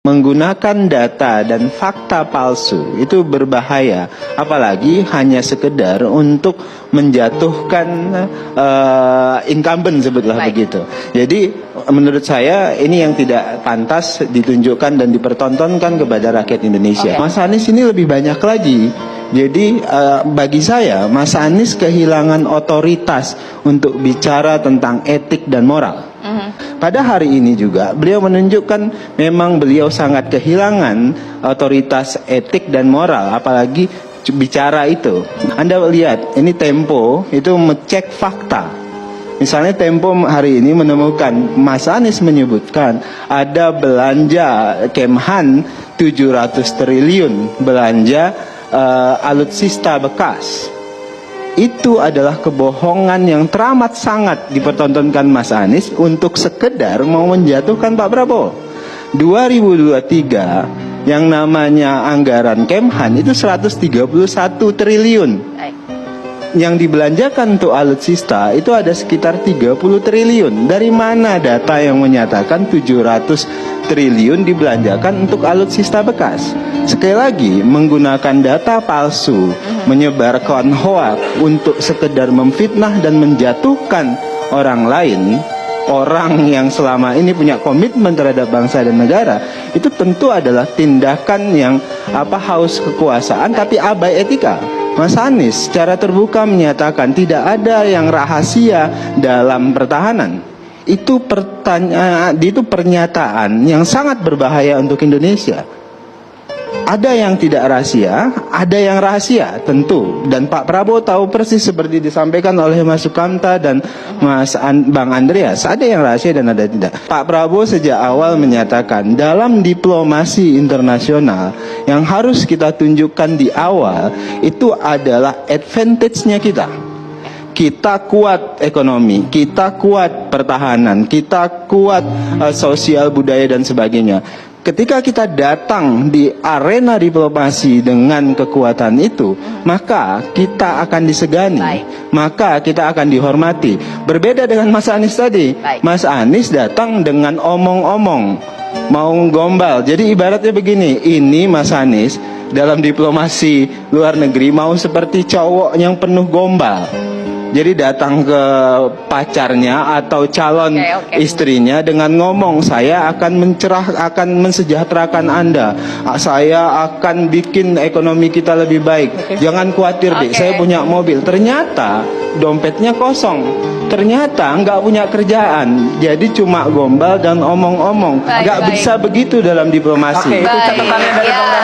Menggunakan data dan fakta palsu itu berbahaya, apalagi hanya sekedar untuk menjatuhkan incumbent, sebutlah begitu. Jadi menurut saya ini yang tidak pantas ditunjukkan dan dipertontonkan kepada rakyat Indonesia. Mas Anies ini lebih banyak lagi. Jadi bagi saya Mas Anies kehilangan otoritas untuk bicara tentang etik dan moral. Pada hari ini juga beliau menunjukkan memang beliau sangat kehilangan otoritas etik dan moral, apalagi bicara itu. Anda lihat ini Tempo itu mecek fakta. Misalnya Tempo hari ini menemukan Mas Anies menyebutkan ada belanja Kemhan 700 triliun belanja alutsista bekas. Itu adalah kebohongan yang teramat sangat dipertontonkan Mas Anies untuk sekedar mau menjatuhkan Pak Prabowo. 2023 yang namanya anggaran Kemhan itu 131 triliun. Yang dibelanjakan untuk alutsista itu ada sekitar 30 triliun. Dari mana data yang menyatakan 700 triliun dibelanjakan untuk alutsista bekas? Sekali lagi, menggunakan data palsu, menyebarkan hoak untuk sekedar memfitnah dan menjatuhkan orang lain, orang yang selama ini punya komitmen terhadap bangsa dan negara, itu tentu adalah tindakan yang haus kekuasaan tapi abai etika. Mas Anies secara terbuka menyatakan tidak ada yang rahasia dalam pertahanan. Itu pernyataan yang sangat berbahaya untuk Indonesia. Ada yang tidak rahasia, ada yang rahasia tentu. Dan Pak Prabowo tahu persis seperti disampaikan oleh Mas Sukamta dan Bang Andreas. Ada yang rahasia dan ada tidak. Pak Prabowo sejak awal menyatakan dalam diplomasi internasional yang harus kita tunjukkan di awal itu adalah advantage-nya kita. Kita kuat ekonomi, kita kuat pertahanan, kita kuat sosial budaya dan sebagainya. Ketika kita datang di arena diplomasi dengan kekuatan itu, maka kita akan disegani, maka kita akan dihormati. Berbeda dengan Mas Anies tadi. Mas Anies datang dengan omong-omong, mau gombal. Jadi ibaratnya begini, ini Mas Anies dalam diplomasi luar negeri mau seperti cowok yang penuh gombal. Jadi datang ke pacarnya atau calon istrinya dengan ngomong, saya akan mensejahterakan Anda, saya akan bikin ekonomi kita lebih baik, jangan khawatir deh, saya punya mobil. Ternyata dompetnya kosong, ternyata nggak punya kerjaan, jadi cuma gombal dan omong-omong. Nggak bisa begitu dalam diplomasi. Itu catatannya dari Bang